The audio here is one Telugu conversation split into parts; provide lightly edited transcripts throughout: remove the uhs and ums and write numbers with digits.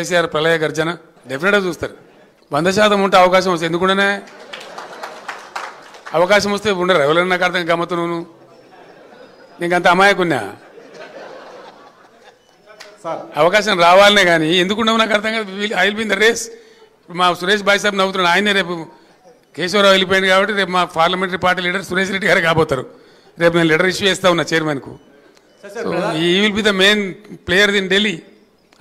కేసీఆర్ ప్రళయ గర్జన డెఫినెట్గా చూస్తారు. 100% ఉంటే అవకాశం వస్తుంది. ఎందుకుంటేనే అవకాశం వస్తే ఉండరు. ఎవరైనా నాకు అర్థం గమ్మత్తు నువ్వు నీకు అంత అమాయకున్నా అవకాశం రావాలనే కానీ ఎందుకుండవు నాకు అర్థం కాదు. I will be in the race. మా సురేష్ బాయ్ సాబ్ నవ్వుతున్నాడు. ఆయనే రేపు కేశవరావు వెళ్ళిపోయింది కాబట్టి రేపు మా parliamentary party leader Suresh Reddy గారు కాబోతారు. రేపు నేను లెటర్ ఇష్యూ చేస్తా ఉన్నా చైర్మన్కు. ఈ will be the main player in Delhi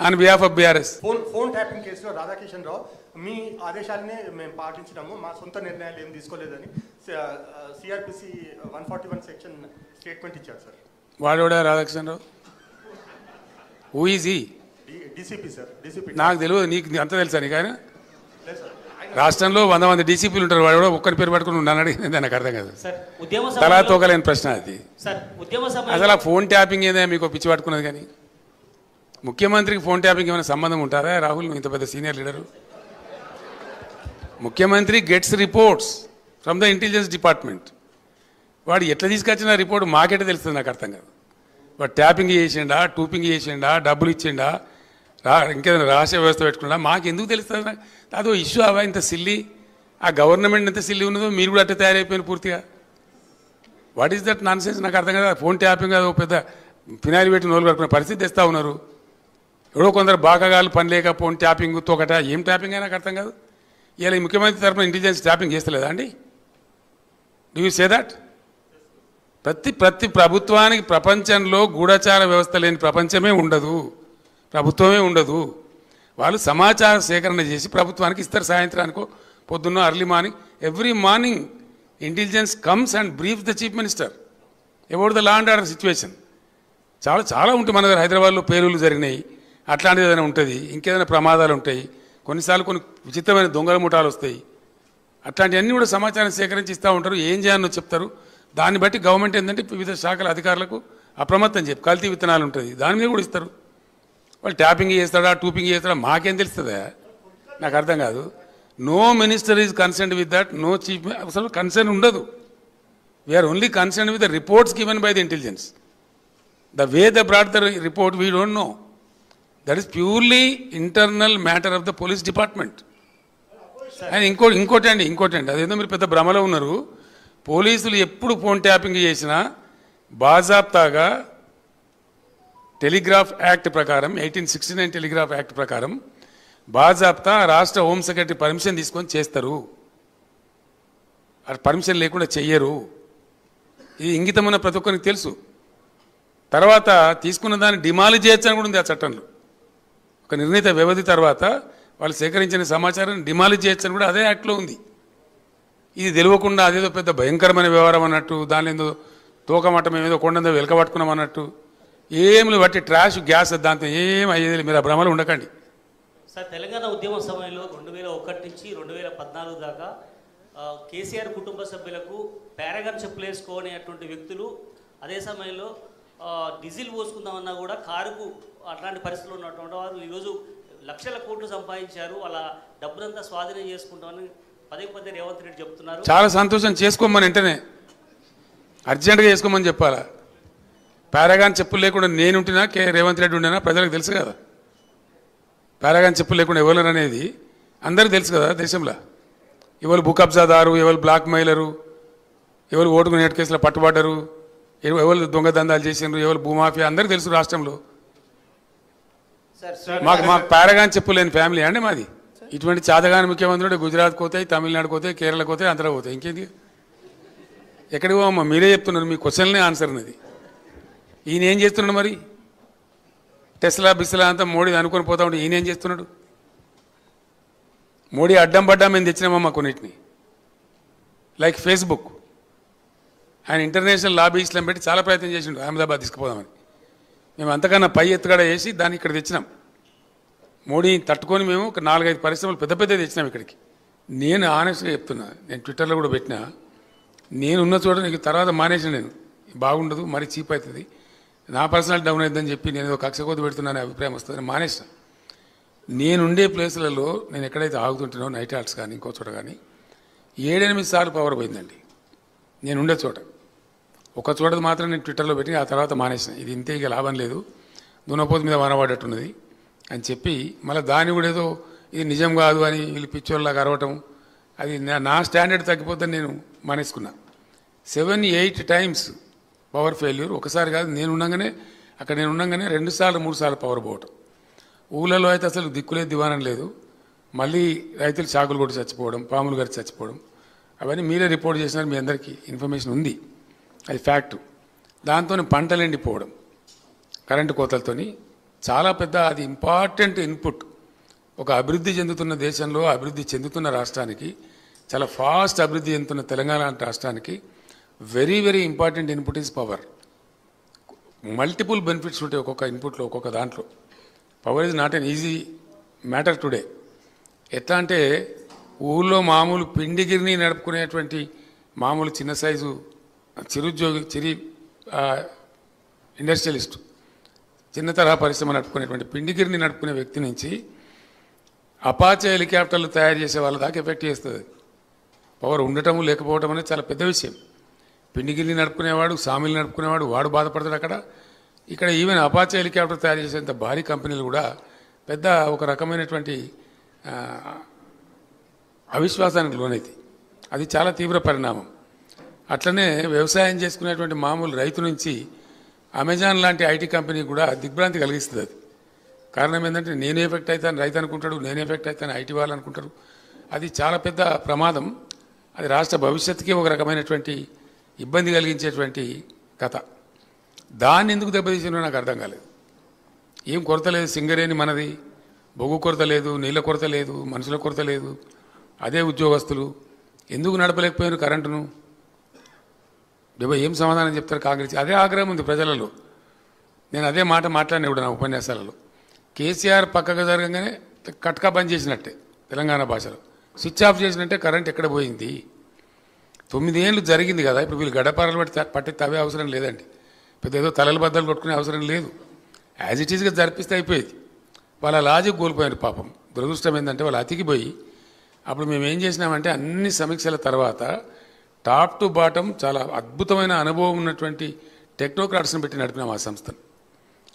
on behalf of BRS. Phone tapping కేసులో రాధాకిషన్ రావు మీ ఆదేశాలనే మేము పాటించినాము, మా సొంత నిర్ణయాలు ఏం తీసుకోలేదని సిఆర్పిసి 141 సెక్షన్ స్టేట్మెంట్ ఇచ్చారు సార్. వాడోడా Radhakishan Rao? Who is he? DCP sir. DCP నాకు తెలియదు. నీకు అంత తెలుసా? నీకు ఆయన రాష్ట్రంలో 100 మంది డీసీపీలు ఉంటారు. వాడు కూడా ఒక్కరి పేరు పట్టుకుని ఉన్నాను అడిగింది. నాకు అర్థం కాదు. తలా తోకలేని ప్రశ్న అది. అసలు ఆ ఫోన్ ట్యాపింగ్ ఏదో మీకు పిచ్చి పట్టుకున్నది. కానీ ముఖ్యమంత్రికి ఫోన్ ట్యాపింగ్ ఏమైనా సంబంధం ఉంటారా? రాహుల్, నువ్వు ఇంత పెద్ద సీనియర్ లీడరు. ముఖ్యమంత్రి gets reports from the intelligence department. వాడు ఎట్లా తీసుకొచ్చిన రిపోర్ట్ మాకెట్లా తెలుస్తుంది? నాకు అర్థం కాదు. వాడు ట్యాపింగ్ చేసిండా, టూపింగ్ చేసిండా, డబ్బులు ఇచ్చిండా, ఇంకేదైనా రహస్య వ్యవస్థ పెట్టుకున్నా మాకు ఎందుకు తెలుస్తుంది? అదో ఇష్యూ అవా ఇంత సిల్లి. ఆ గవర్నమెంట్ ఎంత సిల్లి ఉన్నదో మీరు కూడా అట్లా తయారైపోయిన పూర్తిగా. What is that non sense? నాకు అర్థం కదా. ఫోన్ ట్యాపింగ్ అదో పెద్ద ఫినాయిల్ పెట్టి నోలు కడుపుకున్న పరిస్థితి తెస్తూ ఉన్నారు. ఎవడో కొందరు బాగాగాలు పని లేక ఫోన్ ట్యాపింగ్ తోకట ఏం ట్యాపింగ్ అయినా నాకు అర్థం కాదు. ఇలా ఈ ముఖ్యమంత్రి తరఫున ఇంటెలిజెన్స్ ట్యాపింగ్ చేస్తలేదా అండి? Do you say that? ప్రతి ప్రభుత్వానికి ప్రపంచంలో గూఢచార వ్యవస్థ లేని ప్రపంచమే ఉండదు, ప్రభుత్వమే ఉండదు. వాళ్ళు సమాచార సేకరణ చేసి ప్రభుత్వానికి ఇస్తారు. సాయంత్రానికో పొద్దున్న early morning, every morning intelligence comes and brief the chief minister about the law and order situation. చాలా ఉంటాయి. మన దగ్గర హైదరాబాద్లో పేలుళ్ళు జరిగినాయి, అట్లాంటిది ఏదైనా ఉంటుంది, ఇంకేదైనా ప్రమాదాలు ఉంటాయి, కొన్నిసార్లు కొన్ని విచిత్రమైన దొంగల ముఠాలు వస్తాయి. అట్లాంటివన్నీ కూడా సమాచారం సేకరించి ఇస్తూ ఉంటారు. ఏం చేయాలో చెప్తారు. దాన్ని బట్టి గవర్నమెంట్ ఏంటంటే వివిధ శాఖల అధికారులకు అప్రమత్తం చెప్పి కల్తీ విత్తనాలు ఉంటుంది, దాని మీద కూడా ఇస్తారు. వాళ్ళు ట్యాపింగ్ చేస్తాడా, టూపింగ్ చేస్తాడా మాకేం తెలుస్తుందా? నాకు అర్థం కాదు. No minister is concerned with that. No chief అసలు కన్సర్న్ ఉండదు. We are only concerned with the reports given by the intelligence. The way the brought the report we don't know. That is purely internal matter of the police department. And ఇంకోటి అండి అదేందో మీరు పెద్ద భ్రమలో ఉన్నారు. పోలీసులు ఎప్పుడు ఫోన్ ట్యాపింగ్ చేసినా బాజాప్తాగా టెలిగ్రాఫ్ యాక్ట్ ప్రకారం 1869 టెలిగ్రాఫ్ యాక్ట్ ప్రకారం బాజాప్తా రాష్ట్ర హోమ్ సెక్రటరీ పర్మిషన్ తీసుకొని చేస్తారు. పర్మిషన్ లేకుండా చెయ్యరు. ఇది ఇంగితమైన ప్రతి ఒక్కరికి తెలుసు. తర్వాత తీసుకున్న దాన్ని డిమాలిజ్ చేయొచ్చని కూడా ఉంది ఆ చట్టంలో. ఒక నిర్ణీత వ్యవధి తర్వాత వాళ్ళు సేకరించిన సమాచారాన్ని డిమాలిజ్ చేయొచ్చని కూడా అదే యాక్ట్లో ఉంది. ఇది తెలియకుండా అదేదో పెద్ద భయంకరమైన వ్యవహారం అన్నట్టు, దాని ఏదో తోకమట్టం ఏదో కొండందో వెలకబట్టుకున్నాం అన్నట్టు ఏమి బట్టి ట్రాష్ గ్యాస్ దాంతో ఏం అయ్యేది. మీరు ఆ భ్రమలు ఉండకండి సార్. తెలంగాణ ఉద్యమ సమయంలో 2001 నుంచి 2014 దాకా కేసీఆర్ కుటుంబ సభ్యులకు పారాగాన్ చెప్పులు వేసుకోనేటువంటి వ్యక్తులు అదే సమయంలో డీజిల్ పోసుకుందామన్నా కూడా కారుకు అట్లాంటి పరిస్థితులు ఉన్నటువంటి వారు ఈరోజు లక్షల కోట్లు సంపాదించారు. వాళ్ళ డబ్బునంతా స్వాధీనం చేసుకుంటామని పదే రేవంత్ రెడ్డి చెప్తున్నారు. చాలా సంతోషం. చేసుకోమని వెంటనే అర్జెంటుగా చేసుకోమని చెప్పాలా? పారాగాన్ చెప్పులు లేకుండా నేనుంటున్నా, రేవంత్ రెడ్డి ఉండినా ప్రజలకు తెలుసు కదా. పారాగాన్ చెప్పులు లేకుండా ఎవరు అనేది అందరికీ తెలుసు కదా దేశంలో. ఎవరు భూ కబ్జాదారు, ఎవరు బ్లాక్ మెయిలరు, ఎవరు ఓటుకు నేటి కేసులో పట్టుబడ్డరు, ఎవరు దొంగ దందాలు చేసినారు, ఎవరు భూమాఫియా అందరికీ తెలుసు రాష్ట్రంలో. మాకు పారాగాన్ చెప్పులు లేని ఫ్యామిలీ అండి మాది. ఇటువంటి చాదగాని ముఖ్యమంత్రుడు గుజరాత్ పోతాయి, తమిళనాడు పోతాయి, కేరళ పోతాయి, ఆంధ్ర పోతాయి. ఇంకేంది? ఎక్కడికి పోమ్మా? మీరే చెప్తున్నారు. మీ క్వశ్చన్లే ఆన్సర్ ఉన్నది. ఈయన ఏం చేస్తున్నాడు మరి? టెస్లా బిస్లా అంతా మోడీ అనుకొని పోతా ఉంటే ఈయన ఏం చేస్తున్నాడు? మోడీ అడ్డం పడ్డా మేము తెచ్చినామమ్మా కొన్నిటిని. Like Facebook. ఆయన ఇంటర్నేషనల్ లాబీస్లను పెట్టి చాలా ప్రయత్నం చేసిండు అహ్మదాబాద్ తీసుకుపోదామని. మేము అంతకన్నా పై ఎత్తుగడ వేసి దాన్ని ఇక్కడ తెచ్చినాం. మోడీని తట్టుకొని మేము ఒక 4-5 పరిశ్రమలు పెద్ద తెచ్చినాం ఇక్కడికి. నేను ఆనెస్ట్గా చెప్తున్నా, నేను ట్విట్టర్లో కూడా పెట్టినా, నేనున్న చోట నీకు తర్వాత మానేసిన నేను బాగుండదు, మరీ చీప్ అవుతుంది, నా పర్సనల్ డౌన్ అవుతుందని చెప్పి నేను ఏదో కక్ష కొద్ది పెడుతున్నాను అభిప్రాయం వస్తుందని మానేసిన. నేనుండే ప్లేసులలో నేను ఎక్కడైతే ఆగుతుంటానో నైట్ హాల్ట్స్ కానీ ఇంకో చోట కానీ 7-8 సార్లు పవర్ పోయిందండి నేనుండే చోట. ఒక చోటది మాత్రం నేను ట్విట్టర్లో పెట్టి ఆ తర్వాత మానేసిన. ఇది ఇంతే, ఇక లాభం లేదు, దున్నపోతు మీద వనబడ్డట్టున్నది, అని చెప్పి మళ్ళీ దాన్ని కూడా ఏదో ఇది నిజం కాదు అని వీళ్ళు పిచ్చోళ్ళలాగా అరవటం, అది నా స్టాండర్డ్ తగ్గిపోద్దని నేను మానేసుకున్నా. 7-8 టైమ్స్ పవర్ ఫెయిల్యూర్, ఒకసారి కాదు, నేను ఉండగానే 2 సార్లు 3 సార్లు పవర్ పోవటం. ఊళ్ళలో అయితే అసలు దిక్కులేదు, దివానం లేదు. మళ్ళీ రైతులు చాకులు కొట్టి చచ్చిపోవడం, పాములు గడిచి చచ్చిపోవడం, అవన్నీ మీరే రిపోర్ట్ చేసినారు, మీ అందరికీ ఇన్ఫర్మేషన్ ఉంది, అది ఫ్యాక్టు. దాంతో పంటలు ఎండిపోవడం కరెంటు కోతలతోని చాలా పెద్ద, అది ఇంపార్టెంట్ ఇన్పుట్. ఒక అభివృద్ధి చెందుతున్న దేశంలో, అభివృద్ధి చెందుతున్న రాష్ట్రానికి, చాలా ఫాస్ట్ అభివృద్ధి చెందుతున్న తెలంగాణ లాంటి రాష్ట్రానికి very very important input is power. Multiple benefits ఉంటాయి ఒక్కొక్క ఇన్పుట్లో, ఒక్కొక్క దాంట్లో. Power is not an easy matter today. ఎట్లా అంటే ఊళ్ళో మామూలు పిండిగిరిని నడుపుకునేటువంటి మామూలు చిన్న సైజు చిరుద్యోగి ఇండస్ట్రియలిస్ట్, చిన్న తరహా పరిశ్రమ నడుపుకునేటువంటి పిండిగిరిని నడుపుకునే వ్యక్తి నుంచి అపాచే హెలికాప్టర్లు తయారు చేసే వాళ్ళ దాకా ఎఫెక్ట్ చేస్తుంది. పవర్ ఉండటము లేకపోవటం అనేది చాలా పెద్ద విషయం. పిండిగిరిని నడుపుకునేవాడు, సామిలు నడుపుకునేవాడు, వాడు బాధపడతాడు అక్కడ. ఇక్కడ ఈవెన్ అపాచే హెలికాప్టర్ తయారు చేసేంత భారీ కంపెనీలు కూడా పెద్ద ఒక రకమైనటువంటి అవిశ్వాసానికి లోనైతే అది చాలా తీవ్ర పరిణామం. అట్లనే వ్యవసాయం చేసుకునేటువంటి మామూలు రైతు నుంచి అమెజాన్ లాంటి ఐటీ కంపెనీ కూడా దిగ్భ్రాంతి కలిగిస్తుంది. అది కారణం ఏంటంటే నేను ఎఫెక్ట్ అవుతాను రైతు అనుకుంటాడు, నేను ఎఫెక్ట్ అవుతాను ఐటీ వాళ్ళు అనుకుంటారు. అది చాలా పెద్ద ప్రమాదం. అది రాష్ట్ర భవిష్యత్తుకి ఒక రకమైనటువంటి ఇబ్బంది కలిగించేటువంటి కథ. దాన్ని ఎందుకు దెబ్బతీసినో నాకు అర్థం కాలేదు. ఏం కొరత లేదు, సింగరేణి మనది, బొగ్గు కొరత లేదు, నీళ్ళ కొరత లేదు, మనుషుల కొరత లేదు. అదే ఉద్యోగస్తులు ఎందుకు నడపలేకపోయారు కరెంటును? ఏం సమాధానం చెప్తారు కాంగ్రెస్? అదే ఆగ్రహం ఉంది ప్రజలలో. నేను అదే మాట మాట్లాడిన ఇప్పుడు నా ఉపన్యాసాలలో. కేసీఆర్ పక్కగా జరగగానే కట్కా బంద్ చేసినట్టే, తెలంగాణ భాషలో స్విచ్ ఆఫ్ చేసినట్టే కరెంట్ ఎక్కడ పోయింది? 9 ఏళ్ళు జరిగింది కదా. ఇప్పుడు వీళ్ళు గడపారలు పట్టి తవ్వే అవసరం లేదండి, పెద్ద ఏదో తలలు బద్దలు కొట్టుకునే అవసరం లేదు. యాజ్ ఇట్ ఈస్గా జరిపిస్తే అయిపోయేది. వాళ్ళ లాజిక్ కోల్పోయారు పాపం. దురదృష్టం ఏంటంటే వాళ్ళు అతికిపోయి, అప్పుడు మేము ఏం చేసినామంటే అన్ని సమీక్షల తర్వాత టాప్ టు బాటం చాలా అద్భుతమైన అనుభవం ఉన్నటువంటి టెక్నోక్రాట్స్ని పెట్టి నడిపినాం ఆ సంస్థను.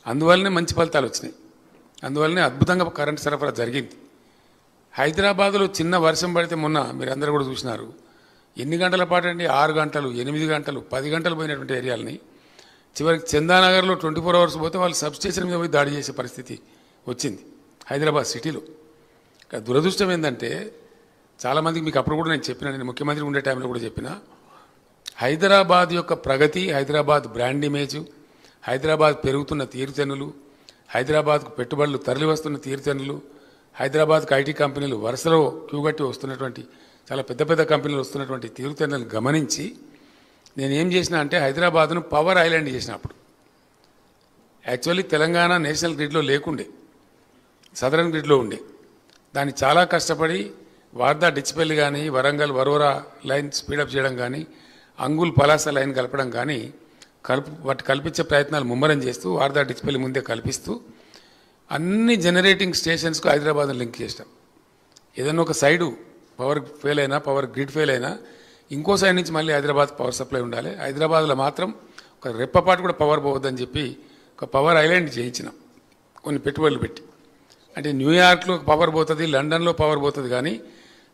అందువల్లనే మంచి ఫలితాలు వచ్చినాయి, అందువల్లనే అద్భుతంగా కరెంటు సరఫరా జరిగింది. హైదరాబాద్లో చిన్న వర్షం పడితే మొన్న మీరు అందరూ కూడా చూసినారు, ఎన్ని గంటల పాటు అండి, 6 గంటలు, 8 గంటలు, 10 గంటలు పోయినటువంటి ఏరియాలని చివరికి చందానగర్లో 24 అవర్స్ పోతే వాళ్ళు సబ్స్టేషన్ మీద పోయి దాడి చేసే పరిస్థితి వచ్చింది హైదరాబాద్ సిటీలో. దురదృష్టం ఏంటంటే చాలామందికి మీకు అప్పుడు కూడా నేను చెప్పిన, నేను ముఖ్యమంత్రి ఉండే టైంలో కూడా చెప్పిన, హైదరాబాద్ యొక్క ప్రగతి, హైదరాబాద్ బ్రాండ్ ఇమేజ్, హైదరాబాద్ పెరుగుతున్న తీరుతెన్నులు, హైదరాబాద్కు పెట్టుబడులు తరలి వస్తున్న తీరుతెన్నులు, హైదరాబాద్కు ఐటీ కంపెనీలు వరుసలో క్యూగట్టి వస్తున్నటువంటి చాలా పెద్ద పెద్ద కంపెనీలు వస్తున్నటువంటి తీరుతెన్నులను గమనించి నేనేం చేసిన అంటే హైదరాబాద్ను పవర్ ఐలాండ్ చేసినప్పుడు. యాక్చువల్లీ తెలంగాణ నేషనల్ గ్రిడ్లో లేకుండే, సదరన్ గ్రిడ్లో ఉండే. దాన్ని చాలా కష్టపడి వార్దా డిచ్పల్లి కానీ, వరంగల్ వరోరా లైన్ స్పీడప్ చేయడం కానీ, అంగుల్ పలాస లైన్ కలపడం కానీ వాటి కల్పించే ప్రయత్నాలు ముమ్మరం చేస్తూ వార్దా డిచ్పల్లి ముందే కల్పిస్తూ అన్ని జనరేటింగ్ స్టేషన్స్కు హైదరాబాద్ను లింక్ చేస్తాం. ఏదైనా ఒక సైడు పవర్ ఫెయిల్ అయినా, పవర్ గ్రిడ్ ఫెయిల్ అయినా ఇంకో సైడ్ నుంచి మళ్ళీ హైదరాబాద్ పవర్ సప్లై ఉండాలి. హైదరాబాద్లో మాత్రం ఒక రెప్పపాటు కూడా పవర్ పోవద్దని చెప్పి ఒక పవర్ ఐలాండ్ చేయించినాం కొన్ని పెట్టుబడులు పెట్టి. అంటే న్యూయార్క్లో పవర్ పోతుంది, లండన్లో పవర్ పోతుంది, కానీ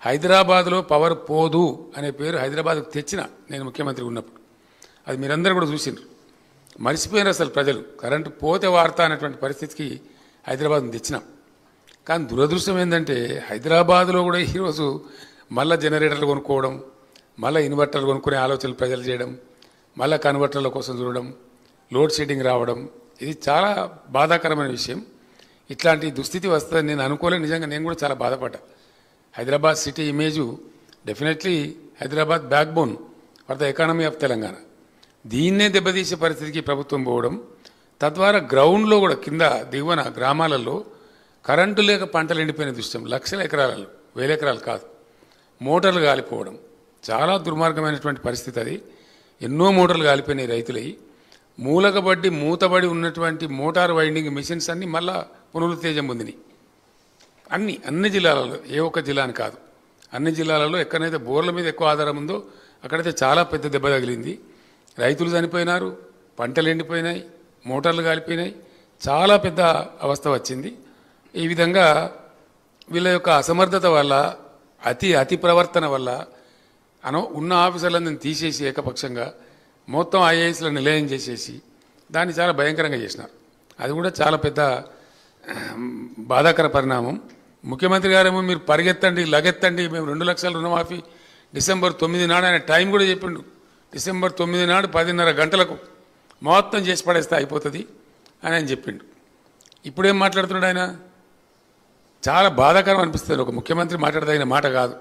హైదరాబాద్లో పవర్ పోదు అనే పేరు హైదరాబాద్కు తెచ్చిన నేను ముఖ్యమంత్రి ఉన్నప్పుడు. అది మీరందరూ కూడా చూసిండ్రు. మర్చిపోయినారు అసలు ప్రజలు, కరెంటు పోతే వార్త అనేటువంటి పరిస్థితికి హైదరాబాద్ని తెచ్చినాం. కానీ దురదృష్టం ఏంటంటే హైదరాబాద్లో కూడా ఈరోజు మళ్ళీ జనరేటర్లు కొనుక్కోవడం, మళ్ళీ ఇన్వర్టర్లు కొనుక్కునే ఆలోచనలు ప్రజలు చేయడం, మళ్ళీ కన్వర్టర్ల కోసం చూడడం, లోడ్ షెడ్డింగ్ రావడం, ఇది చాలా బాధాకరమైన విషయం. ఇట్లాంటి దుస్థితి వస్తుందని నేను అనుకోలేదు. నిజంగా నేను కూడా చాలా బాధపడ్డా. Hyderabad city image definitely Hyderabad backbone for the economy of Telangana. దీన్నే దెబ్బతీసే పరిస్థితికి ప్రభుత్వం పోవడం, తద్వారా గ్రౌండ్లో కూడా కింద దిగువన గ్రామాలలో కరెంటు లేక పంటలు ఎండిపోయిన దృశ్యం, లక్షల ఎకరాలలో, 1000 ఎకరాలు కాదు, మోటార్లు కాలిపోవడం చాలా దుర్మార్గమైనటువంటి పరిస్థితి. అది ఎన్నో మోటార్లు కాలిపోయినాయి రైతులవి. మూలకబడి మూతబడి ఉన్నటువంటి మోటార్ వైండింగ్ మిషన్స్ అన్నీ మళ్ళా పునరుత్తేజం పొందినాయి. అన్ని జిల్లాలలో, ఏ ఒక్క జిల్లా అని కాదు, అన్ని జిల్లాలలో ఎక్కడైతే బోర్ల మీద ఎక్కువ ఆధారం ఉందో అక్కడైతే చాలా పెద్ద దెబ్బ తగిలింది. రైతులు చనిపోయినారు, పంటలు ఎండిపోయినాయి, మోటార్లు కాలిపోయినాయి, చాలా పెద్ద అవస్థ వచ్చింది. ఈ విధంగా వీళ్ళ యొక్క అసమర్థత వల్ల అతి ప్రవర్తన వల్ల ఉన్న ఆఫీసర్లందరినీ తీసేసి ఏకపక్షంగా మొత్తం ఐఏఎస్లో నిలయం చేసేసి దాన్ని చాలా భయంకరంగా చేసినారు. అది కూడా చాలా పెద్ద బాధాకర పరిణామం. ముఖ్యమంత్రి గారేమో మీరు పరిగెత్తండి లగెత్తండి, మేము 2 లక్షల రుణమాఫీ డిసెంబర్ 9 నాడు ఆయన టైం కూడా చెప్పిండు. డిసెంబర్ 9 నాడు 10:30 గంటలకు మొత్తం చేసి పడేస్తే అయిపోతుంది అని ఆయన చెప్పిండు. ఇప్పుడేం మాట్లాడుతున్నాడు ఆయన? చాలా బాధాకరం అనిపిస్తుంది. ఒక ముఖ్యమంత్రి మాట్లాడదగిన మాట కాదు.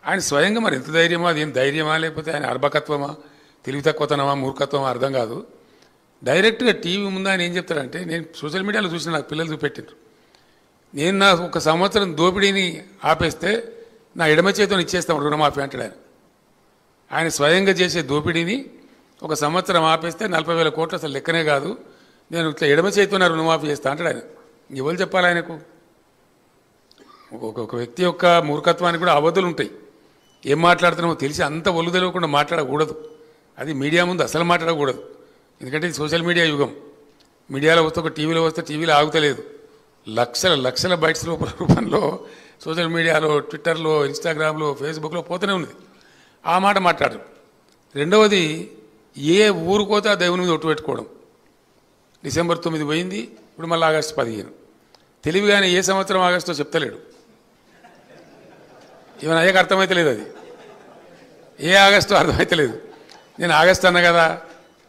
ఆయన స్వయంగా మరి ఎంత ధైర్యమో, అది ఏం ధైర్యమా లేకపోతే ఆయన అర్భకత్వమా, తెలివి తక్కువతనమా, మూర్ఖత్వమా అర్థం కాదు. డైరెక్ట్గా టీవీ ముందు ఆయన ఏం చెప్తాడంటే, నేను సోషల్ మీడియాలో చూసిన, నాకు పిల్లలు చూపెట్టిండ్రు, నేను నా 1 సంవత్సరం దోపిడీని ఆపేస్తే నా ఎడమ చేతితో ఇచ్చేస్తాం రుణమాఫీ అంటాడు ఆయన. ఆయన స్వయంగా చేసే దోపిడీని 1 సంవత్సరం ఆపేస్తే 40,000 కోట్లు అసలు లెక్కనే కాదు, నేను ఇట్లా ఎడమ చేతితో రుణమాఫీ చేస్తా అంటాడు ఆయన. ఎవరు చెప్పాలి ఆయనకు? ఒక వ్యక్తి యొక్క మూర్ఖత్వానికి కూడా అవధులు ఉంటాయి. ఏం మాట్లాడుతున్నామో తెలిసి అంత ఒళ్ళు తెలియకుండా మాట్లాడకూడదు. అది మీడియా ముందు అసలు మాట్లాడకూడదు. ఎందుకంటే ఇది సోషల్ మీడియా యుగం. మీడియాలో వస్తే, ఒక టీవీలో వస్తే టీవీలో ఆగుతలేదు. లక్షల బైట్స్ రూపంలో సోషల్ మీడియాలో, ట్విట్టర్లో, ఇన్స్టాగ్రామ్లో, ఫేస్బుక్లో పోతూనే ఉంది. ఆ మాట మాట్లాడరు. రెండవది, ఏ ఊరు పోతే ఆ దేవుని మీద ఒట్టు పెట్టుకోవడం. డిసెంబర్ 9 పోయింది, ఇప్పుడు మళ్ళీ ఆగస్టు 15. తెలివిగానే ఏ సంవత్సరం ఆగస్టో చెప్తలేడు. ఈవెన్ అయ్యాక అర్థమైతే లేదు. అది ఏ ఆగస్టు అర్థమైతే లేదు. నేను ఆగస్టు అన్నా కదా,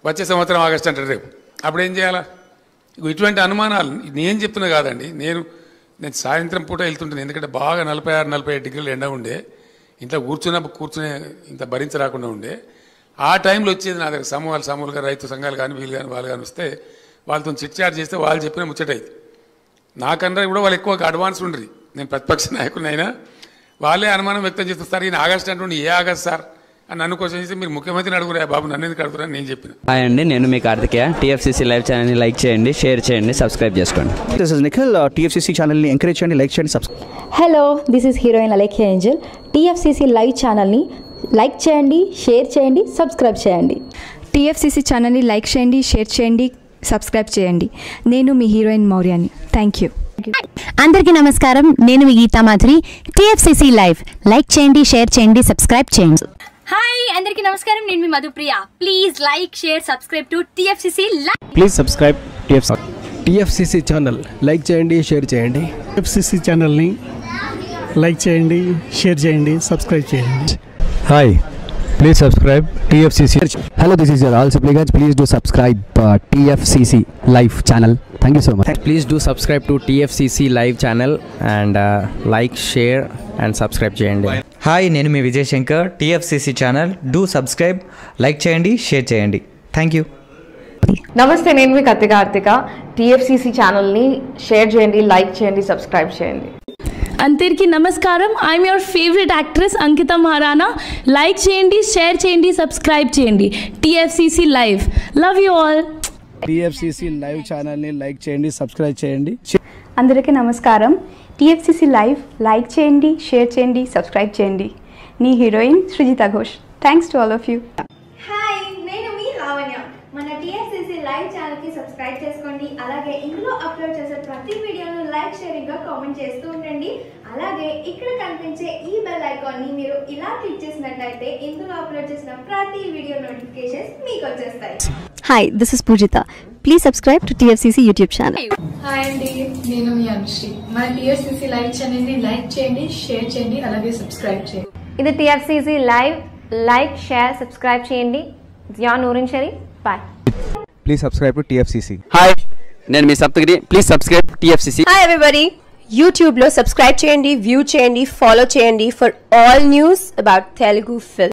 వచ్చే సంవత్సరం ఆగస్టు అంటాడు రేపు. అప్పుడు ఏం చేయాలా? ఇటువంటి అనుమానాలు నేను చెప్తున్నా కాదండి. నేను సాయంత్రం పూట వెళ్తుంటాను. ఎందుకంటే బాగా 46-47 డిగ్రీలు ఎండ ఉండే, ఇంట్లో కూర్చునే ఇంత భరించరాకుండా ఉండే. ఆ టైంలో వచ్చేది నా దగ్గర సమూహాలుగా రైతు సంఘాలు కానీ వీళ్ళు కానీ వాళ్ళు కానీ వస్తే వాళ్ళతో చిట్చాట్ చేస్తే వాళ్ళు చెప్పిన ముచ్చటైతే నాకన్నా కూడా వాళ్ళు ఎక్కువ అడ్వాన్స్ ఉండరు. నేను ప్రతిపక్ష నాయకుడినైనా వాళ్ళే అనుమానం వ్యక్తం చేస్తారు. ఈయన ఆగస్టు అంటుండే, ఏ ఆగస్ట్ సార్ అని నన్ను క్వశ్చన్ చేస్తే మీరు ముఖ్యమంత్రిని అడుగురా బాబు, నన్ను ఎందుకు అడుగుతారని నేను చెప్పిన. హాయ్ అండి, నేను మీ కార్తికేయ. టీఎఫ్సీసీ లైవ్ ఛానల్ని లైక్ చేయండి, షేర్ చేయండి, సబ్స్క్రైబ్ చేసుకోండి. This is Nikhil. టీఎఫ్సీసీ ఛానల్ని ఎంకరేజ్ చేయండి, లైక్ చేయండి, subscribe. Hello, this is heroine Alekhya Angel. TFCC live ఛానల్ని లైక్ చేయండి, షేర్ చేయండి, సబ్స్క్రైబ్ చేయండి. టీఎఫ్సీసీ ఛానల్ని లైక్ చేయండి, షేర్ చేయండి, సబ్స్క్రైబ్ చేయండి. నేను మీ హీరోయిన్ మౌర్యాని. Thank you. అందరికీ నమస్కారం, నేను మీ Geetha Madhuri. TFCC live like చేయండి, షేర్ చేయండి, సబ్స్క్రైబ్ చేయండి. హాయ్ అందరికీ నమస్కారం, నేను మీ Madhupriya. Please like, share, subscribe to TFCC live. Please subscribe TFCC channel. Like చేయండి, షేర్ చేయండి. టీఎఫ్సీసీ ఛానల్ని లైక్ చేయండి, షేర్ చేయండి, సబ్స్క్రైబ్ చేయండి. Hi, please subscribe TFCC. Hello, this is your all సిప్లిగన్స్. Please do subscribe TFCC live channel. Thank you so much. Please do subscribe to TFCC live channel and like, share and subscribe చేయండి. హాయ్, నేను మీ Vijay Shankar. TFCC channel do subscribe, like చేయండి, షేర్ చేయండి. Thank you. నమస్తే, నేను మీ కార్తిక. టీఎఫ్సీసీ ఛానల్ని షేర్ చేయండి, లైక్ చేయండి, సబ్స్క్రైబ్ చేయండి. అందరికీ నమస్కారం, I'm your favourite actress Ankita Maharana. Like చేయండి, షేర్ చేయండి, సబ్స్క్రైబ్ చేయండి. TFCC live. Love you all. TFCC live ఛానల్ని లైక్ చేయండి, సబ్స్క్రైబ్ చేయండి. అందరికీ నమస్కారం. టీఎఫ్సీసీ లైవ్ లైక్ చేయండి, షేర్ చేయండి, సబ్స్క్రైబ్ చేయండి. నీ heroine Srujitha Ghosh. Thanks to all of you. Hi, నేను మీ లావణ్య. మన టీఎఫ్సీసీ లైవ్ ఛానల్కి సబ్స్క్రైబ్ చేసుకోండి. అలాగే ఇందులో అప్లోడ్ చేసే ప్రతి వీడియోను లైక్, షేరింగ్గా కామెంట్ చేస్తూ ఉండండి. అలాగే ఇక్కడ కనిపించే ఈ బెల్ ఐకాన్ని మీరు ఇలా క్లిక్ చేసినట్లయితే ఇందులో అప్లోడ్ చేసిన ప్రతి వీడియో నోటిఫికేషన్స్ మీకు వచ్చేస్తాయి. Hi, this is Poojitha. Please subscribe to TFCC YouTube channel. Hi అండి, నేను మీ అనుశ్రీ. మన టీఎఫ్సీసీ లైవ్ ఛానల్ని లైక్ చేయండి, షేర్ చేయండి, అలాగే సబ్స్క్రైబ్ చేయండి. ఇది TFCC live. Like, share, subscribe చేయండి. Zia Noorin Sharif. Bye. Please subscribe to TFCC. Hi, నేను మీ Saptagiri. Please subscribe TFCC. Hi everybody, యూట్యూబ్లో సబ్స్క్రైబ్ చేయండి, వ్యూ చేయండి, ఫాలో చేయండి for all news about Telugu film.